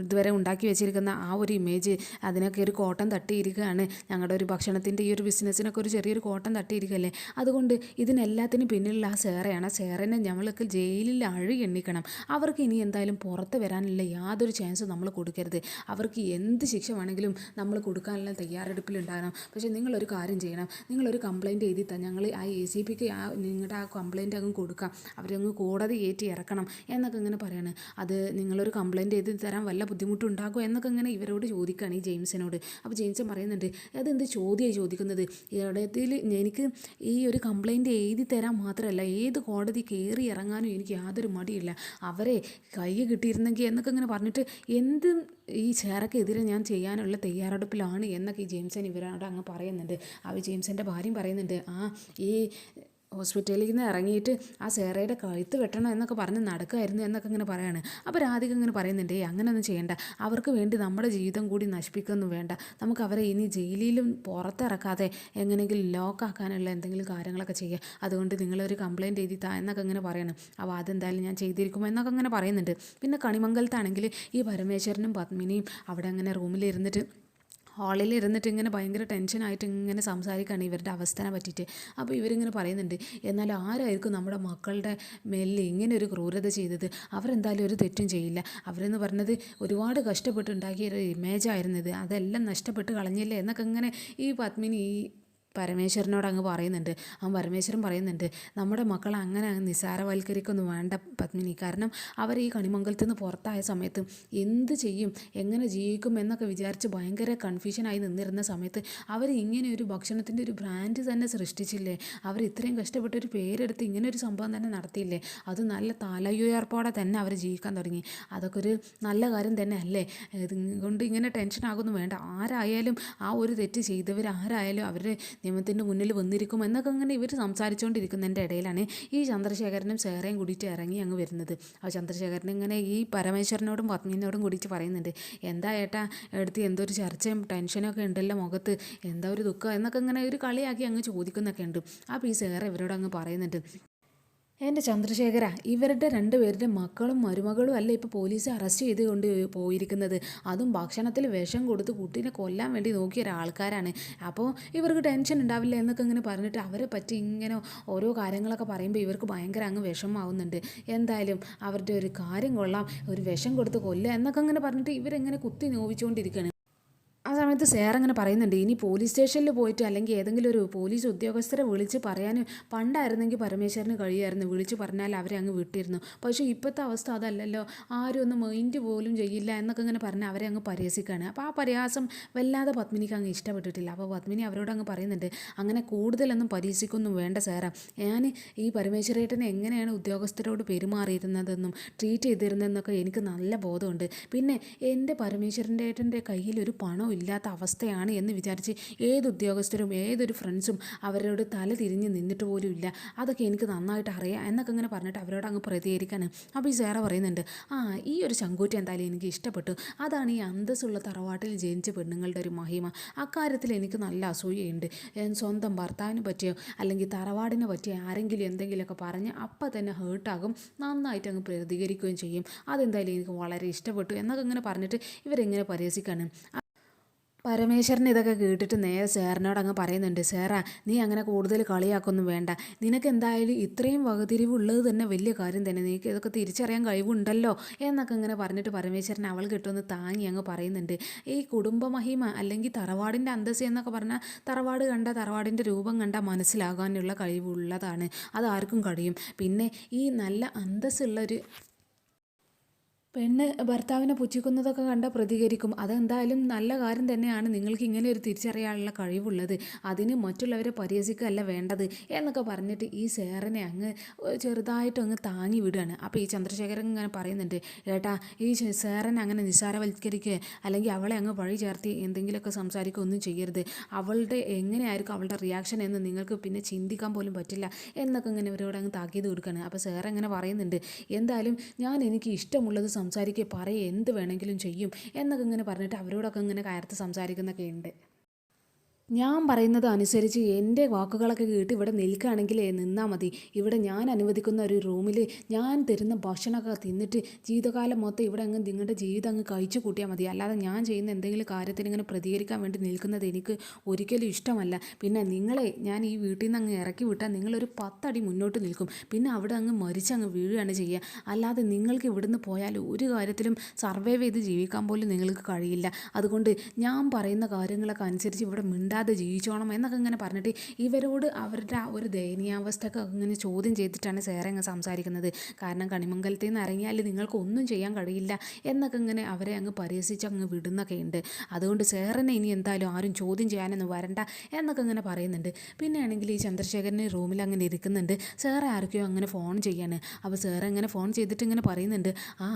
ഇതുവരെ ഉണ്ടാക്കി വെച്ചിരിക്കുന്ന ആ ഒരു ഇമേജ് അതിനൊക്കെ ഒരു കോട്ടം തട്ടിയിരിക്കുകയാണ്, ഞങ്ങളുടെ ഒരു ഭക്ഷണത്തിൻ്റെ ഈ ഒരു ബിസിനസ്സിനൊക്കെ ഒരു ചെറിയൊരു കോട്ടം തട്ടിയിരിക്കുകയല്ലേ, അതുകൊണ്ട് ഇതിനെല്ലാത്തിനും പിന്നിലുള്ള ആ സേറയാണ്, ആ സേറനെ നമ്മൾക്ക് ജയിലിൽ എണ്ണിക്കണം, അവർക്ക് ഇനി എന്തായാലും പുറത്ത് വരാനുള്ള യാതൊരു ചാൻസും നമ്മൾ കൊടുക്കരുത്, അവർക്ക് എന്ത് ശിക്ഷ വേണമെങ്കിലും നമ്മൾ കൊടുക്കാനുള്ള തയ്യാറെടുപ്പിലുണ്ടാകണം. പക്ഷേ നിങ്ങളൊരു കാര്യം ചെയ്യണം, നിങ്ങളൊരു കംപ്ലയിൻറ്റ് എഴുതി ഞങ്ങൾ ആ ACPക്ക് നിങ്ങളുടെ ആ കംപ്ലയിൻറ്റ് അങ്ങ് കൊടുക്കാം, അവരങ്ങ് കോടതി കയറ്റി ഇറക്കണം എന്നൊക്കെ ഇങ്ങനെ പറയാണ്. അത് നിങ്ങളൊരു കംപ്ലയിൻറ്റ് ചെയ്ത് തരാൻ വല്ല ബുദ്ധിമുട്ടുണ്ടാകുമോ എന്നൊക്കെ ഇങ്ങനെ ഇവരോട് ചോദിക്കുകയാണ് ഈ ജെയിംസിനോട്. അപ്പോൾ ജെയിംസ് പറയുന്നുണ്ട്, അതെന്ത് ചോദ്യമായി ചോദിക്കുന്നത്, ഇടത്തിൽ എനിക്ക് ഈ ഒരു കംപ്ലയിൻറ്റ് എഴുതി തരാൻ മാത്രമല്ല ഏത് കോടതി കയറി ഇറങ്ങാനും എനിക്ക് യാതൊരു മടിയില്ല, അവരെ കൈ കിട്ടിയിരുന്നെങ്കിൽ എന്നൊക്കെ ഇങ്ങനെ പറഞ്ഞിട്ട് എന്തും ഈ ചേറക്കെതിരെ ഞാൻ ചെയ്യാനുള്ള തയ്യാറെടുപ്പിലാണ് എന്നൊക്കെ ഈ ജെയിംസൻ ഇവരോട് അങ്ങ് പറയുന്നുണ്ട്. ആ ജെയിംസിൻ്റെ ഭാര്യയും പറയുന്നുണ്ട്, ഈ ഹോസ്പിറ്റലിൽ നിന്ന് ഇറങ്ങിയിട്ട് ആ സേറയുടെ കഴുത്ത് വെട്ടണം എന്നൊക്കെ പറഞ്ഞ് നടക്കുമായിരുന്നു എന്നൊക്കെ ഇങ്ങനെ പറയാണ്. അപ്പോൾ രാധിക ഇങ്ങനെ പറയുന്നുണ്ട്, അങ്ങനെയൊന്നും ചെയ്യേണ്ട, അവർക്ക് വേണ്ടി നമ്മുടെ ജീവിതം കൂടി നശിപ്പിക്കൊന്നും വേണ്ട, നമുക്ക് അവരെ ഇനി ജയിലിലും പുറത്തിറക്കാതെ എങ്ങനെയെങ്കിലും ലോക്കാക്കാനുള്ള എന്തെങ്കിലും കാര്യങ്ങളൊക്കെ ചെയ്യുക, അതുകൊണ്ട് നിങ്ങളൊരു കംപ്ലയിൻറ്റ് എഴുതി എന്നൊക്കെ ഇങ്ങനെ പറയണം. അപ്പോൾ അതെന്തായാലും ഞാൻ ചെയ്തിരിക്കും എന്നൊക്കെ ഇങ്ങനെ പറയുന്നുണ്ട്. പിന്നെ കണിമംഗലത്താണെങ്കിൽ ഈ പരമേശ്വരനും പത്മിനിയും അവിടെ അങ്ങനെ റൂമിലിരുന്നിട്ട് ഹാളിൽ ഇരുന്നിട്ട് ഇങ്ങനെ ഭയങ്കര ടെൻഷനായിട്ട് ഇങ്ങനെ സംസാരിക്കുകയാണ് ഇവരുടെ അവസ്ഥനെ പറ്റിയിട്ട്. അപ്പോൾ ഇവരിങ്ങനെ പറയുന്നുണ്ട്, എന്നാൽ ആരായിരിക്കും നമ്മുടെ മക്കളുടെ മേലിൽ ഇങ്ങനെ ഒരു ക്രൂരത ചെയ്തത്, അവരെന്തായാലും ഒരു തെറ്റും ചെയ്യില്ല, അവരെന്ന് പറഞ്ഞത് ഒരുപാട് കഷ്ടപ്പെട്ടുണ്ടാക്കിയ ഒരു ഇമേജായിരുന്നത്, അതെല്ലാം നഷ്ടപ്പെട്ട് കളഞ്ഞില്ലേ എന്നൊക്കെ ഇങ്ങനെ ഈ പത്മിനി ഈ പരമേശ്വരനോട് അങ്ങ് പറയുന്നുണ്ട്. പരമേശ്വരൻ പറയുന്നുണ്ട്, നമ്മുടെ മക്കളെ അങ്ങനെ അങ്ങ് നിസ്സാരവൽക്കരിക്കൊന്നും വേണ്ട പത്മിനി. കാരണം അവർ ഈ കണിമംഗലത്ത് നിന്ന് പുറത്തായ സമയത്ത് എന്ത് ചെയ്യും, എങ്ങനെ ജീവിക്കും എന്നൊക്കെ വിചാരിച്ച് ഭയങ്കര കൺഫ്യൂഷനായി നിന്നിരുന്ന സമയത്ത് അവർ ഇങ്ങനെ ഒരു ഭക്ഷണത്തിൻ്റെ ഒരു ബ്രാൻഡ് തന്നെ സൃഷ്ടിച്ചില്ലേ. അവർ ഇത്രയും കഷ്ടപ്പെട്ടൊരു പേരെടുത്ത് ഇങ്ങനെ ഒരു സംഭവം തന്നെ നടത്തിയില്ലേ. അത് നല്ല തലയുയർപ്പോടെ തന്നെ അവർ ജീവിക്കാൻ തുടങ്ങി. അതൊക്കെ ഒരു നല്ല കാര്യം തന്നെ അല്ലേ. ഇതുകൊണ്ട് ഇങ്ങനെ ടെൻഷനാകൊന്നും വേണ്ട. ആരായാലും ആ ഒരു തെറ്റ് ചെയ്തവർ ആരായാലും അവർ നിയമത്തിൻ്റെ മുന്നിൽ വന്നിരിക്കും എന്നൊക്കെ അങ്ങനെ ഇവർ സംസാരിച്ചുകൊണ്ടിരിക്കുന്നതിൻ്റെ ഇടയിലാണ് ഈ ചന്ദ്രശേഖരനും സേറയും കൂടിയിട്ട് ഇറങ്ങി അങ്ങ് വരുന്നത്. അപ്പോൾ ചന്ദ്രശേഖരൻ ഇങ്ങനെ ഈ പരമേശ്വരനോടും പത്മിനോടും കൂടിയിട്ട് പറയുന്നുണ്ട്, എന്താ ഏട്ടാ എടുത്ത് എന്തോ ഒരു ചർച്ചയും ടെൻഷനൊക്കെ ഉണ്ടല്ലോ മുഖത്ത്, എന്താ ഒരു ദുഃഖം എന്നൊക്കെ ഇങ്ങനെ ഒരു കളിയാക്കി അങ്ങ് ചോദിക്കുന്നൊക്കെ ഉണ്ട്. അപ്പോൾ ഈ സേറ ഇവരോട് അങ്ങ് പറയുന്നുണ്ട്, എൻ്റെ ചന്ദ്രശേഖര, ഇവരുടെ രണ്ടുപേരുടെ മക്കളും മരുമകളും അല്ല ഇപ്പോൾ പോലീസ് അറസ്റ്റ് ചെയ്ത് കൊണ്ട് പോയിരിക്കുന്നത്. അതും ഭക്ഷണത്തിൽ വിഷം കൊടുത്ത് കുട്ടീനെ കൊല്ലാൻ വേണ്ടി നോക്കിയ ഒരാൾക്കാരാണ്. അപ്പോൾ ഇവർക്ക് ടെൻഷൻ ഉണ്ടാവില്ല എന്നൊക്കെ ഇങ്ങനെ പറഞ്ഞിട്ട് അവരെ പറ്റി ഇങ്ങനെ ഓരോ കാര്യങ്ങളൊക്കെ പറയുമ്പോൾ ഇവർക്ക് ഭയങ്കര അങ്ങ് വിഷമാവുന്നുണ്ട്. എന്തായാലും അവരുടെ ഒരു കാര്യം കൊള്ളാം, ഒരു വിഷം കൊടുത്ത് കൊല്ലുക എന്നൊക്കെ ഇങ്ങനെ പറഞ്ഞിട്ട് ഇവരെങ്ങനെ കുത്തി നോവിച്ചുകൊണ്ടിരിക്കുകയാണ്. ആ സമയത്ത് സേർ അങ്ങനെ പറയുന്നുണ്ട്, ഇനി പോലീസ് സ്റ്റേഷനിൽ പോയിട്ട് അല്ലെങ്കിൽ ഏതെങ്കിലും ഒരു പോലീസ് ഉദ്യോഗസ്ഥരെ വിളിച്ച് പറയാൻ പണ്ടായിരുന്നെങ്കിൽ പരമേശ്വരന് കഴിയുമായിരുന്നു. വിളിച്ച് പറഞ്ഞാൽ അവരെ അങ്ങ് വിട്ടിരുന്നു. പക്ഷേ ഇപ്പോഴത്തെ അവസ്ഥ അതല്ലല്ലോ. ആരും ഒന്ന് മൈൻഡ് പോലും ചെയ്യില്ല എന്നൊക്കെ ഇങ്ങനെ പറഞ്ഞ് അവരെ അങ്ങ് പരിഹസിക്കുകയാണ്. അപ്പോൾ ആ പരിഹാസം വല്ലാതെ പത്മിനിക്ക് അങ്ങ് ഇഷ്ടപ്പെട്ടിട്ടില്ല. അപ്പോൾ പത്മിനി അവരോട് അങ്ങ് പറയുന്നുണ്ട്, അങ്ങനെ കൂടുതലൊന്നും പരിഹസിക്കൊന്നും വേണ്ട സേറാ. ഞാൻ ഈ പരമേശ്വരേട്ടനെ എങ്ങനെയാണ് ഉദ്യോഗസ്ഥരോട് പെരുമാറിയിരുന്നതെന്നും ട്രീറ്റ് ചെയ്തിരുന്നതെന്നൊക്കെ എനിക്ക് നല്ല ബോധമുണ്ട്. പിന്നെ എൻ്റെ പരമേശ്വരൻ്റെ ഏട്ടൻ്റെ കയ്യിൽ ഒരു പണവും ഇല്ലാത്ത അവസ്ഥയാണ് എന്ന് വിചാരിച്ച് ഏത് ഉദ്യോഗസ്ഥരും ഏതൊരു ഫ്രണ്ട്സും അവരോട് തല തിരിഞ്ഞ് നിന്നിട്ട് പോലും ഇല്ല. അതൊക്കെ എനിക്ക് നന്നായിട്ട് അറിയാം എന്നൊക്കെ ഇങ്ങനെ പറഞ്ഞിട്ട് അവരോട് അങ്ങ് പ്രതികരിക്കാനും. അപ്പോൾ ഈ സേറ പറയുന്നുണ്ട്, ഈ ഒരു ചങ്കൂറ്റ എന്തായാലും എനിക്ക് ഇഷ്ടപ്പെട്ടു. അതാണ് ഈ അന്തസ്സുള്ള തറവാട്ടിൽ ജനിച്ച പെണ്ണുങ്ങളുടെ ഒരു മഹിമ. അക്കാര്യത്തിൽ എനിക്ക് നല്ല അസൂയയുണ്ട്. സ്വന്തം ഭർത്താവിനെ പറ്റിയോ അല്ലെങ്കിൽ തറവാടിനെ പറ്റിയോ ആരെങ്കിലും എന്തെങ്കിലുമൊക്കെ പറഞ്ഞ് അപ്പം തന്നെ ഹേർട്ടാകും, നന്നായിട്ട് അങ്ങ് പ്രതികരിക്കുകയും ചെയ്യും. അതെന്തായാലും എനിക്ക് വളരെ ഇഷ്ടപ്പെട്ടു എന്നൊക്കെ ഇങ്ങനെ പറഞ്ഞിട്ട് ഇവരെങ്ങനെ പരിഹസിക്കാനും. പരമേശ്വരൻ ഇതൊക്കെ കേട്ടിട്ട് നേരെ സേറിനോട് അങ്ങ് പറയുന്നുണ്ട്, സേറാ നീ അങ്ങനെ കൂടുതൽ കളിയാക്കൊന്നും വേണ്ട. നിനക്ക് എന്തായാലും ഇത്രയും വകതിരിവുള്ളത് തന്നെ വലിയ കാര്യം തന്നെ. നിനക്ക് ഇതൊക്കെ തിരിച്ചറിയാൻ കഴിവുണ്ടല്ലോ എന്നൊക്കെ ഇങ്ങനെ പറഞ്ഞിട്ട് പരമേശ്വരൻ അവൾ കിട്ടുമെന്ന് താങ്ങി അങ്ങ് പറയുന്നുണ്ട്. ഈ കുടുംബമഹിമ അല്ലെങ്കിൽ തറവാടിൻ്റെ അന്തസ്സ് എന്നൊക്കെ പറഞ്ഞാൽ തറവാട് കണ്ട തറവാടിൻ്റെ രൂപം കണ്ടാൽ മനസ്സിലാകാനുള്ള കഴിവുള്ളതാണ്. അതാർക്കും കഴിയും. പിന്നെ ഈ നല്ല അന്തസ്സുള്ളൊരു പെണ്ണ് ഭർത്താവിനെ പുച്ഛിക്കുന്നതൊക്കെ കണ്ടാൽ പ്രതികരിക്കും. അതെന്തായാലും നല്ല കാര്യം തന്നെയാണ്. നിങ്ങൾക്ക് ഇങ്ങനെ ഒരു തിരിച്ചറിയാനുള്ള കഴിവുള്ളത്. അതിന് മറ്റുള്ളവരെ പരിഹസിക്കുകയല്ല വേണ്ടത് എന്നൊക്കെ പറഞ്ഞിട്ട് ഈ സേറിനെ അങ്ങ് ചെറുതായിട്ട് അങ്ങ് താങ്ങി വിടുകയാണ്. അപ്പോൾ ഈ ചന്ദ്രശേഖരൻ ഇങ്ങനെ പറയുന്നുണ്ട്, ഏട്ടാ ഈ സേറിനെ അങ്ങനെ നിസ്സാരവൽക്കരിക്കുക അല്ലെങ്കിൽ അവളെ അങ്ങ് വഴി ചേർത്തി എന്തെങ്കിലുമൊക്കെ സംസാരിക്കുക ഒന്നും ചെയ്യരുത്. അവളുടെ എങ്ങനെയായിരിക്കും അവളുടെ റിയാക്ഷൻ എന്ന് നിങ്ങൾക്ക് പിന്നെ ചിന്തിക്കാൻ പോലും പറ്റില്ല എന്നൊക്കെ ഇങ്ങനെ ഇവരോട് അങ്ങ് താക്കീത് കൊടുക്കുകയാണ്. അപ്പോൾ സേർ ഇങ്ങനെ പറയുന്നുണ്ട്, എന്തായാലും എനിക്ക് ഇഷ്ടമുള്ളത് സംസാരിക്കുക, പറയുക, എന്ത് വേണമെങ്കിലും ചെയ്യും എന്നൊക്കെ ഇങ്ങനെ പറഞ്ഞിട്ട് അവരോടൊക്കെ ഇങ്ങനെ കയർത്ത് സംസാരിക്കുന്നൊക്കെ ഉണ്ട്. ഞാൻ പറയുന്നത് അനുസരിച്ച് എൻ്റെ വാക്കുകളൊക്കെ കേട്ട് ഇവിടെ നിൽക്കുകയാണെങ്കിൽ നിന്നാൽ മതി. ഇവിടെ ഞാൻ അനുവദിക്കുന്ന ഒരു റൂമിൽ ഞാൻ തരുന്ന ഭക്ഷണമൊക്കെ തിന്നിട്ട് ജീവിതകാലം മൊത്തം ഇവിടെ അങ്ങ് നിങ്ങളുടെ ജീവിതം അങ്ങ് കഴിച്ചു കൂട്ടിയാൽ മതി. അല്ലാതെ ഞാൻ ചെയ്യുന്ന എന്തെങ്കിലും കാര്യത്തിന് ഇങ്ങനെ പ്രതികരിക്കാൻ വേണ്ടി നിൽക്കുന്നത് എനിക്ക് ഒരിക്കലും ഇഷ്ടമല്ല. പിന്നെ നിങ്ങളെ ഞാൻ ഈ വീട്ടിൽ നിന്ന് അങ്ങ് ഇറക്കി വിട്ടാൽ നിങ്ങളൊരു 10 അടി മുന്നോട്ട് നിൽക്കും. പിന്നെ അവിടെ അങ്ങ് മരിച്ചങ്ങ് വീഴുകയാണ് ചെയ്യുക. അല്ലാതെ നിങ്ങൾക്ക് ഇവിടുന്ന് പോയാൽ ഒരു കാര്യത്തിലും സർവൈവ് ചെയ്ത് ജീവിക്കാൻ പോലും നിങ്ങൾക്ക് കഴിയില്ല. അതുകൊണ്ട് ഞാൻ പറയുന്ന കാര്യങ്ങളൊക്കെ അനുസരിച്ച് ഇവിടെ മിണ്ടാതെ ജീവിച്ചോണം എന്നൊക്കെ ഇങ്ങനെ പറഞ്ഞിട്ട് ഇവരോട് അവരുടെ ആ ഒരു ദയനീയാവസ്ഥയൊക്കെ ഇങ്ങനെ ചോദ്യം ചെയ്തിട്ടാണ് സേറെ അങ്ങ് സംസാരിക്കുന്നത്. കാരണം കണിമംഗലത്തിൽ നിന്ന് ഇറങ്ങിയാൽ നിങ്ങൾക്ക് ഒന്നും ചെയ്യാൻ കഴിയില്ല എന്നൊക്കെ ഇങ്ങനെ അവരെ അങ്ങ് പരിഹസിച്ച് അങ്ങ് വിടുന്നൊക്കെ ഉണ്ട്. അതുകൊണ്ട് സേറിനെ ഇനി എന്തായാലും ആരും ചോദ്യം ചെയ്യാനൊന്നും വരണ്ട എന്നൊക്കെ ഇങ്ങനെ പറയുന്നുണ്ട്. പിന്നെ ആണെങ്കിൽ ഈ ചന്ദ്രശേഖരന് റൂമിൽ അങ്ങനെ ഇരിക്കുന്നുണ്ട്. സേറെ ആർക്കെയോ അങ്ങനെ ഫോൺ ചെയ്യാണ്. അപ്പോൾ സേറെ ഇങ്ങനെ ഫോൺ ചെയ്തിട്ട് ഇങ്ങനെ പറയുന്നുണ്ട്,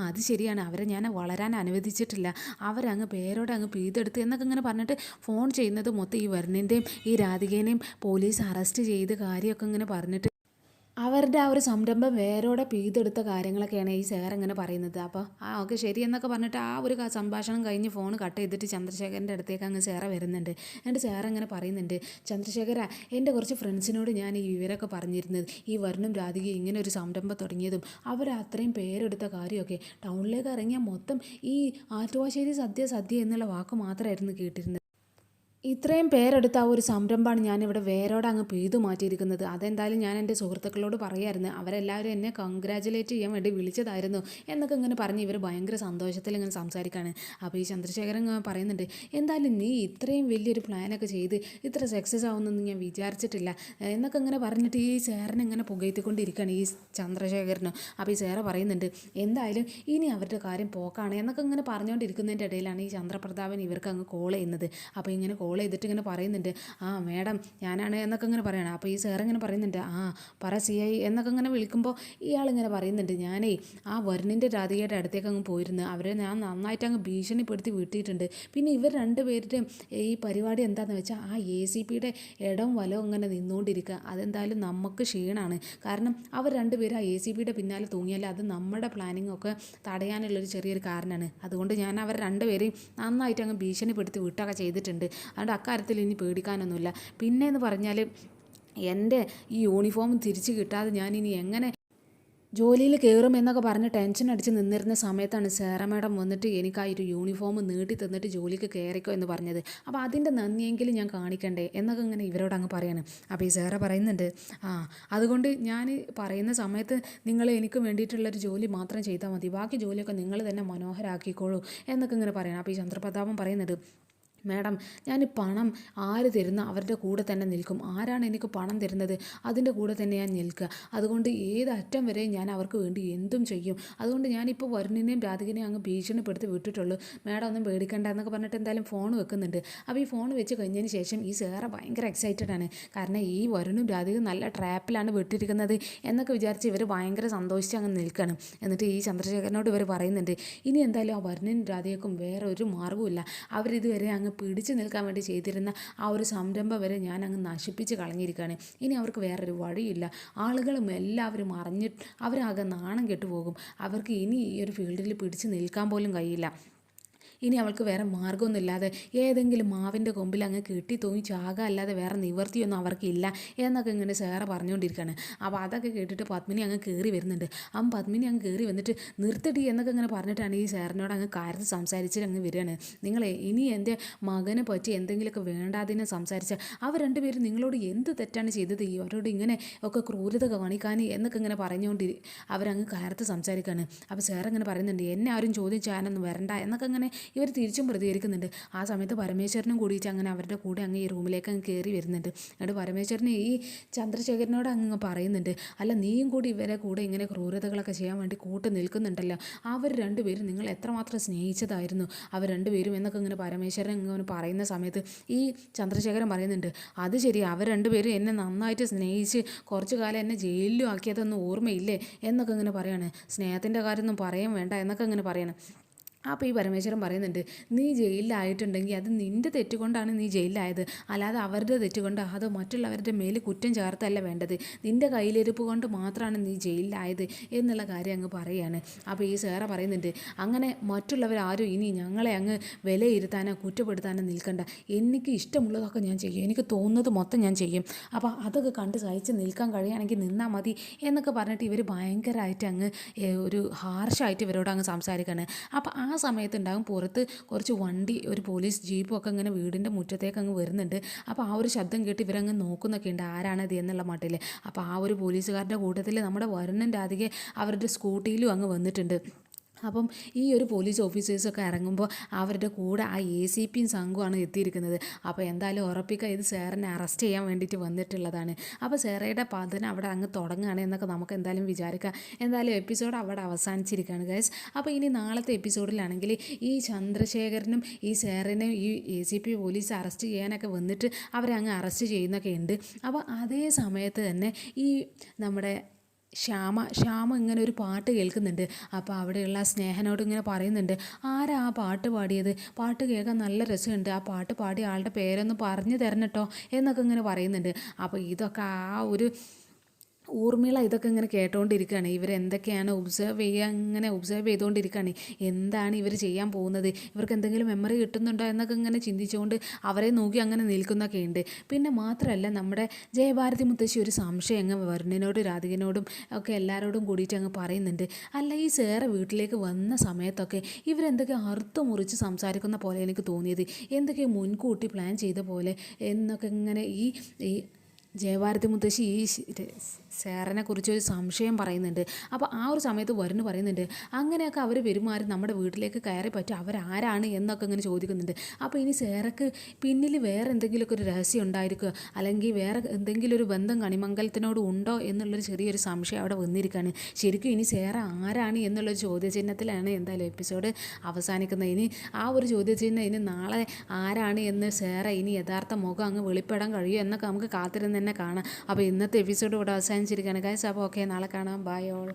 അത് ശരിയാണ്, അവരെ ഞാൻ വളരാൻ അനുവദിച്ചിട്ടില്ല, അവരങ്ങ് പേരോടെ അങ്ങ് പീതെടുത്ത് എന്നൊക്കെ ഇങ്ങനെ പറഞ്ഞിട്ട് ഫോൺ ചെയ്യുന്നത് മൊത്തം ഈ വരുണിൻ്റെയും ഈ രാധികേനെയും പോലീസ് അറസ്റ്റ് ചെയ്ത് കാര്യമൊക്കെ ഇങ്ങനെ പറഞ്ഞിട്ട് അവരുടെ ആ ഒരു സംരംഭം വേരോടെ പീതെടുത്ത കാര്യങ്ങളൊക്കെയാണ് ഈ സേർ ഇങ്ങനെ പറയുന്നത്. അപ്പോൾ ഓക്കെ ശരി എന്നൊക്കെ പറഞ്ഞിട്ട് ആ ഒരു സംഭാഷണം കഴിഞ്ഞ് ഫോൺ കട്ട് ചെയ്തിട്ട് ചന്ദ്രശേഖരൻ്റെ അടുത്തേക്ക് അങ്ങ് സേറ വരുന്നുണ്ട്. എന്നിട്ട് സേറ ഇങ്ങനെ പറയുന്നുണ്ട്, ചന്ദ്രശേഖര, എൻ്റെ കുറച്ച് ഫ്രണ്ട്സിനോട് ഞാൻ ഈ വിവരമൊക്കെ പറഞ്ഞിരുന്നത്, ഈ വരുണും രാധികയും ഇങ്ങനെ ഒരു സംരംഭം തുടങ്ങിയതും അവർ അത്രയും പേരെടുത്ത കാര്യമൊക്കെ ടൗണിലേക്ക് ഇറങ്ങിയാൽ മൊത്തം ഈ ആറ്റുവാശ്ശേരി സദ്യ സദ്യ എന്നുള്ള വാക്ക് മാത്രമായിരുന്നു കേട്ടിരുന്നത്. ഇത്രയും പേരെടുത്ത ആ ഒരു സംരംഭമാണ് ഞാനിവിടെ വേരോടെ അങ്ങ് പെയ്തു മാറ്റിയിരിക്കുന്നത്. അതെന്തായാലും ഞാൻ എൻ്റെ സുഹൃത്തുക്കളോട് പറയായിരുന്നു. അവരെല്ലാവരും എന്നെ കൺഗ്രാജുലേറ്റ് ചെയ്യാൻ വേണ്ടി വിളിച്ചതായിരുന്നു എന്നൊക്കെ ഇങ്ങനെ പറഞ്ഞ് ഇവർ ഭയങ്കര സന്തോഷത്തിൽ ഇങ്ങനെ സംസാരിക്കുകയാണ്. അപ്പോൾ ഈ ചന്ദ്രശേഖരൻ ഇങ്ങനെ പറയുന്നുണ്ട്, എന്തായാലും നീ ഇത്രയും വലിയൊരു പ്ലാനൊക്കെ ചെയ്ത് ഇത്ര സക്സസ് ആവുമെന്നൊന്നും ഞാൻ വിചാരിച്ചിട്ടില്ല എന്നൊക്കെ ഇങ്ങനെ പറഞ്ഞിട്ട് ഈ സാറിനെ ഇങ്ങനെ പുകഴ്ത്തിക്കൊണ്ടിരിക്കുകയാണ് ഈ ചന്ദ്രശേഖരനും. അപ്പോൾ ഈ സാറ് പറയുന്നുണ്ട്, എന്തായാലും ഇനി അവരുടെ കാര്യം പോക്കാണ് എന്നൊക്കെ ഇങ്ങനെ പറഞ്ഞുകൊണ്ടിരിക്കുന്നതിൻ്റെ ഇടയിലാണ് ഈ ചന്ദ്രപ്രതാപൻ ഇവർക്ക് അങ്ങ് കോൾ ചെയ്യുന്നത്. അപ്പോൾ ഇങ്ങനെ കോൾ ചെയ്തിട്ട് ഇങ്ങനെ പറയുന്നുണ്ട്, ആ മേഡം ഞാനാണ് എന്നൊക്കെ ഇങ്ങനെ പറയണം. അപ്പോൾ ഈ സാർ ഇങ്ങനെ പറയുന്നുണ്ട്, ആ പറ CI എന്നൊക്കെ ഇങ്ങനെ വിളിക്കുമ്പോൾ ഇയാളിങ്ങനെ പറയുന്നുണ്ട്, ഞാനേ ആ വരുണിൻ്റെ രാധികയുടെ അടുത്തേക്ക് അങ്ങ് പോയിരുന്നു. അവരെ ഞാൻ നന്നായിട്ട് അങ്ങ് ഭീഷണിപ്പെടുത്തി വിട്ടിട്ടുണ്ട്. പിന്നെ ഇവർ രണ്ടുപേരുടെയും ഈ പരിപാടി എന്താണെന്ന് വെച്ചാൽ ആ ACPയുടെ ഇടവും വലവും ഇങ്ങനെ നിന്നുകൊണ്ടിരിക്കുക. അതെന്തായാലും നമുക്ക് ക്ഷീണമാണ്. കാരണം അവർ രണ്ടുപേരും ആ ACPയുടെ പിന്നാലെ തൂങ്ങിയാൽ അത് നമ്മുടെ പ്ലാനിങ്ങൊക്കെ തടയാനുള്ളൊരു ചെറിയൊരു കാരണമാണ്. അതുകൊണ്ട് ഞാൻ അവർ രണ്ടുപേരെയും നന്നായിട്ട് അങ്ങ് ഭീഷണിപ്പെടുത്തി വിട്ടൊക്കെ ചെയ്തിട്ടുണ്ട്. അതുകൊണ്ട് അക്കാര്യത്തിൽ ഇനി പേടിക്കാനൊന്നുമില്ല. പിന്നെയെന്ന് പറഞ്ഞാൽ എൻ്റെ ഈ യൂണിഫോം തിരിച്ച് കിട്ടാതെ ഞാനിനി എങ്ങനെ ജോലിയിൽ കയറും എന്നൊക്കെ പറഞ്ഞ് ടെൻഷൻ അടിച്ച് നിന്നിരുന്ന സമയത്താണ് സേറ മേഡം വന്നിട്ട് എനിക്ക് ആ ഒരു യൂണിഫോം നീട്ടി തന്നിട്ട് ജോലിക്ക് കയറിക്കോ എന്ന് പറഞ്ഞത്. അപ്പോൾ അതിൻ്റെ നന്ദിയെങ്കിലും ഞാൻ കാണിക്കണ്ടേ എന്നൊക്കെ ഇങ്ങനെ ഇവരോട് അങ്ങ് പറയാണ്. അപ്പോൾ ഈ സേറ പറയുന്നുണ്ട്, ആ അതുകൊണ്ട് ഞാൻ പറയുന്ന സമയത്ത് നിങ്ങൾ എനിക്ക് വേണ്ടിയിട്ടുള്ളൊരു ജോലി മാത്രം ചെയ്താൽ മതി, ബാക്കി ജോലിയൊക്കെ നിങ്ങൾ തന്നെ മനോഹരാക്കിക്കോളൂ എന്നൊക്കെ ഇങ്ങനെ പറയണം. അപ്പോൾ ഈ ചന്ദ്രപ്രതാപൻ പറയുന്നുണ്ട്, മേഡം ഞാൻ പണം ആര് തരുന്ന അവരുടെ കൂടെ തന്നെ നിൽക്കും. ആരാണ് എനിക്ക് പണം തരുന്നത് അതിൻ്റെ കൂടെ തന്നെ ഞാൻ നിൽക്കുക. അതുകൊണ്ട് ഏതറ്റം വരെ ഞാൻ അവർക്ക് വേണ്ടി എന്തും ചെയ്യും. അതുകൊണ്ട് ഞാനിപ്പോൾ വരുണിനെയും രാധികനെയും അങ്ങ് ഭീഷണിപ്പെടുത്തി വിട്ടിട്ടുള്ളൂ. മേഡം ഒന്നും പേടിക്കണ്ട എന്നൊക്കെ പറഞ്ഞിട്ട് എന്തായാലും ഫോൺ വെക്കുന്നുണ്ട്. അപ്പോൾ ഈ ഫോൺ വെച്ച് കഴിഞ്ഞതിന് ശേഷം ഈ സേറ ഭയങ്കര എക്സൈറ്റഡ് ആണ്. കാരണം ഈ വരുണും രാധികയും നല്ല ട്രാപ്പിലാണ് വിട്ടിരിക്കുന്നത് എന്നൊക്കെ വിചാരിച്ച് ഇവർ ഭയങ്കര സന്തോഷിച്ച് അങ്ങ് നിൽക്കുകയാണ്. എന്നിട്ട് ഈ ചന്ദ്രശേഖരനോട് ഇവർ പറയുന്നുണ്ട്, ഇനി എന്തായാലും ആ വരുണിനും രാധികയ്ക്കും വേറെ ഒരു മാർഗ്ഗവുമില്ല. അവരിതുവരെ അങ്ങ് പിടിച്ചു നിൽക്കാൻ വേണ്ടി ചെയ്തിരുന്ന ആ ഒരു സംരംഭം വരെ ഞാൻ അങ്ങ് നശിപ്പിച്ച് കളഞ്ഞിരിക്കുകയാണ്. ഇനി അവർക്ക് വേറൊരു വഴിയില്ല. ആളുകളും എല്ലാവരും അറിഞ്ഞിട്ട് അവരാകെ നാണം കെട്ടുപോകും. അവർക്ക് ഇനി ഈ ഒരു ഫീൽഡിൽ പിടിച്ച് നിൽക്കാൻ പോലും കഴിയില്ല. ഇനി അവൾക്ക് വേറെ മാർഗ്ഗമൊന്നുമില്ലാതെ ഏതെങ്കിലും മാവിൻ്റെ കൊമ്പിൽ അങ്ങ് കെട്ടി തൂങ്ങി ചാകുക അല്ലാതെ വേറെ നിവർത്തിയൊന്നും അവർക്കില്ല എന്നൊക്കെ ഇങ്ങനെ സേറ പറഞ്ഞുകൊണ്ടിരിക്കുകയാണ്. അപ്പോൾ അതൊക്കെ കേട്ടിട്ട് പത്മിനി അങ്ങ് കയറി വരുന്നുണ്ട്. പത്മിനി അങ്ങ് കയറി വന്നിട്ട് നിർത്തടി എന്നൊക്കെ ഇങ്ങനെ പറഞ്ഞിട്ടാണ് ഈ സാറിനോട് അങ്ങ് കാര്യത്തിൽ സംസാരിച്ചിട്ട് അങ്ങ് വരികയാണ്. നിങ്ങളെ ഇനി എൻ്റെ മകനെ പറ്റി എന്തെങ്കിലുമൊക്കെ വേണ്ടാതിനെ സംസാരിച്ചാൽ അവർ രണ്ടുപേരും നിങ്ങളോട് എന്ത് തെറ്റാണ് ചെയ്തത്, ഈ അവരോട് ഇങ്ങനെ ഒക്കെ ക്രൂരത കാണിക്കാൻ എന്നൊക്കെ ഇങ്ങനെ പറഞ്ഞുകൊണ്ട് അവരങ്ങ് കാര്യത്തിൽ സംസാരിക്കുകയാണ്. അപ്പോൾ സാർ ഇങ്ങനെ പറയുന്നുണ്ട്, എന്നെ ആരും ചോദ്യം ചെയ്യാനൊന്നും വരണ്ട എന്നൊക്കെ ഇങ്ങനെ ഇവർ തിരിച്ചും പ്രതികരിക്കുന്നുണ്ട്. ആ സമയത്ത് പരമേശ്വരനും കൂടിയിട്ട് അങ്ങനെ അവരുടെ കൂടെ അങ്ങ് ഈ റൂമിലേക്ക് അങ്ങ് കയറി വരുന്നുണ്ട്. എന്നിട്ട് പരമേശ്വരന് ഈ ചന്ദ്രശേഖരനോട് അങ്ങ് പറയുന്നുണ്ട്, അല്ല നീയും കൂടി ഇവരെ കൂടെ ഇങ്ങനെ ക്രൂരതകളൊക്കെ ചെയ്യാൻ വേണ്ടി കൂട്ട് നിൽക്കുന്നുണ്ടല്ലോ, അവർ രണ്ടുപേരും നിങ്ങൾ എത്രമാത്രം സ്നേഹിച്ചതായിരുന്നു അവർ രണ്ടുപേരും എന്നൊക്കെ ഇങ്ങനെ പരമേശ്വരൻ ഇങ്ങനെ പറയുന്ന സമയത്ത് ഈ ചന്ദ്രശേഖരൻ പറയുന്നുണ്ട്, അത് ശരി, അവർ രണ്ടുപേരും എന്നെ നന്നായിട്ട് സ്നേഹിച്ച് കുറച്ച് കാലം എന്നെ ജയിലിലും ആക്കിയതൊന്നും ഓർമ്മയില്ലേ എന്നൊക്കെ ഇങ്ങനെ പറയാണ്. സ്നേഹത്തിൻ്റെ കാര്യമൊന്നും പറയാൻ വേണ്ട എന്നൊക്കെ ഇങ്ങനെ പറയണം. അപ്പോൾ ഈ പരമേശ്വരൻ പറയുന്നുണ്ട്, നീ ജയിലിലായിട്ടുണ്ടെങ്കിൽ അത് നിൻ്റെ തെറ്റുകൊണ്ടാണ് നീ ജയിലിലായത്, അല്ലാതെ അവരുടെ തെറ്റുകൊണ്ട് അതോ മറ്റുള്ളവരുടെ മേൽ കുറ്റം ചേർത്തല്ല വേണ്ടത്. നിൻ്റെ കയ്യിലിരിപ്പ് കൊണ്ട് മാത്രമാണ് നീ ജയിലിലായത് എന്നുള്ള കാര്യം അങ്ങ് പറയുകയാണ്. അപ്പോൾ ഈ സേറ പറയുന്നുണ്ട്, അങ്ങനെ മറ്റുള്ളവരാരും ഇനി ഞങ്ങളെ അങ്ങ് വിലയിരുത്താനോ കുറ്റപ്പെടുത്താനോ നിൽക്കണ്ട. എനിക്ക് ഇഷ്ടമുള്ളതൊക്കെ ഞാൻ ചെയ്യും, എനിക്ക് തോന്നുന്നത് മൊത്തം ഞാൻ ചെയ്യും. അപ്പോൾ അതൊക്കെ കണ്ട് സഹിച്ച് നിൽക്കാൻ കഴിയുകയാണെങ്കിൽ നിന്നാൽ മതി എന്നൊക്കെ പറഞ്ഞിട്ട് ഇവർ ഭയങ്കരമായിട്ട് അങ്ങ് ഒരു ഹാർഷായിട്ട് ഇവരോട് അങ്ങ് സംസാരിക്കുകയാണ്. അപ്പോൾ ആ സമയത്തുണ്ടാകും പുറത്ത് കുറച്ച് വണ്ടി, ഒരു പോലീസ് ജീപ്പും ഒക്കെ ഇങ്ങനെ വീടിൻ്റെ മുറ്റത്തേക്ക് അങ്ങ് വരുന്നുണ്ട്. അപ്പോൾ ആ ഒരു ശബ്ദം കേട്ട് ഇവരങ്ങ് നോക്കുന്നൊക്കെ ഉണ്ട്, ആരാണത് എന്നുള്ള മട്ടിൽ. അപ്പോൾ ആ ഒരു പോലീസുകാരുടെ കൂട്ടത്തിൽ നമ്മുടെ വരുണൻ രാധിക അവരുടെ സ്കൂട്ടിയിലും അങ്ങ് വന്നിട്ടുണ്ട്. അപ്പം ഈ ഒരു പോലീസ് ഓഫീസേഴ്സൊക്കെ ഇറങ്ങുമ്പോൾ അവരുടെ കൂടെ ആ ACPയും സംഘമാണ് എത്തിയിരിക്കുന്നത്. അപ്പോൾ എന്തായാലും ഉറപ്പിക്കുക ഇത് സാറിനെ അറസ്റ്റ് ചെയ്യാൻ വേണ്ടിയിട്ട് വന്നിട്ടുള്ളതാണ്. അപ്പോൾ സാറയുടെ പതനം അവിടെ അങ്ങ് തുടങ്ങുകയാണ് എന്നൊക്കെ നമുക്ക് എന്തായാലും വിചാരിക്കാം. എന്തായാലും എപ്പിസോഡ് അവിടെ അവസാനിച്ചിരിക്കുകയാണ് ഗൈസ്. അപ്പോൾ ഇനി നാളത്തെ എപ്പിസോഡിലാണെങ്കിൽ ഈ ചന്ദ്രശേഖരനും ഈ സാറിനെയും ഈ ACP പോലീസ് അറസ്റ്റ് ചെയ്യാനൊക്കെ വന്നിട്ട് അവരെ അങ്ങ് അറസ്റ്റ് ചെയ്യുന്നൊക്കെ ഉണ്ട്. അപ്പോൾ അതേ സമയത്ത് തന്നെ ഈ നമ്മുടെ ശ്യാമ ഇങ്ങനെ ഒരു പാട്ട് കേൾക്കുന്നുണ്ട്. അപ്പോൾ അവിടെയുള്ള സ്നേഹനോട് ഇങ്ങനെ പറയുന്നുണ്ട്, ആരാ ആ പാട്ട് പാടിയത്, പാട്ട് കേൾക്കാൻ നല്ല രസമുണ്ട്, ആ പാട്ട് പാടിയ ആളുടെ പേരൊന്ന് പറഞ്ഞു തരണം കേട്ടോ എന്നൊക്കെ ഇങ്ങനെ പറയുന്നുണ്ട്. അപ്പോൾ ഇതൊക്കെ ആ ഊർമിള ഇതൊക്കെ ഇങ്ങനെ കേട്ടോണ്ടിരിക്കുകയാണ്. ഇവരെന്തൊക്കെയാണ് ഇങ്ങനെ ഒബ്സർവ് ചെയ്തുകൊണ്ടിരിക്കുകയാണ്. എന്താണ് ഇവർ ചെയ്യാൻ പോകുന്നത്, ഇവർക്ക് എന്തെങ്കിലും മെമ്മറി കിട്ടുന്നുണ്ടോ എന്നൊക്കെ ഇങ്ങനെ ചിന്തിച്ചുകൊണ്ട് അവരെ നോക്കി അങ്ങനെ നിൽക്കുന്നൊക്കെ ഉണ്ട്. പിന്നെ മാത്രമല്ല നമ്മുടെ ജയഭാരതി മുത്തശ്ശി ഒരു സംശയം അങ്ങ് വരുണിനോടും രാധികനോടും ഒക്കെ എല്ലാവരോടും കൂടിയിട്ട് അങ്ങ് പറയുന്നുണ്ട്. അല്ല, ഈ സേറെ വീട്ടിലേക്ക് വന്ന സമയത്തൊക്കെ ഇവരെന്തൊക്കെ അറുത്ത് മുറിച്ച് സംസാരിക്കുന്ന പോലെ എനിക്ക് തോന്നിയത്, എന്തൊക്കെ മുൻകൂട്ടി പ്ലാൻ ചെയ്ത പോലെ എന്നൊക്കെ ഇങ്ങനെ ഈ ജയഭാരതി മുത്തശ്ശി ഈ സേറനെ കുറിച്ചൊരു സംശയം പറയുന്നുണ്ട്. അപ്പോൾ ആ ഒരു സമയത്ത് വരുണ് പറയുന്നുണ്ട്, അങ്ങനെയൊക്കെ അവർ പെരുമാറി നമ്മുടെ വീട്ടിലേക്ക് കയറി പറ്റും, അവരാരാണ് എന്നൊക്കെ ഇങ്ങനെ ചോദിക്കുന്നുണ്ട്. അപ്പോൾ ഇനി സേറക്ക് പിന്നിൽ വേറെ എന്തെങ്കിലുമൊക്കെ ഒരു രഹസ്യം ഉണ്ടായിരിക്കുക, അല്ലെങ്കിൽ വേറെ എന്തെങ്കിലും ഒരു ബന്ധം കണിമംഗലത്തിനോട് ഉണ്ടോ എന്നുള്ളൊരു ചെറിയൊരു സംശയം അവിടെ വന്നിരിക്കുകയാണ്. ശരിക്കും ഇനി സേറ ആരാണ് എന്നുള്ളൊരു ചോദ്യചിഹ്നത്തിലാണ് എന്തായാലും എപ്പിസോഡ് അവസാനിക്കുന്നത്. ഇനി ആ ഒരു ചോദ്യചിഹ്നം ഇനി നാളെ ആരാണ് എന്ന് സേറ ഇനി യഥാർത്ഥ മുഖം അങ്ങ് വെളിപ്പെടാൻ കഴിയും എന്നൊക്കെ നമുക്ക് കാത്തിരുന്ന് തന്നെ കാണാം. അപ്പോൾ ഇന്നത്തെ എപ്പിസോഡ് ഇവിടെ അവസാനിച്ചിരിക്കുകയാണ് ഗൈസ്. അപ്പോൾ ഓക്കെ, നാളെ കാണാം. Bye all.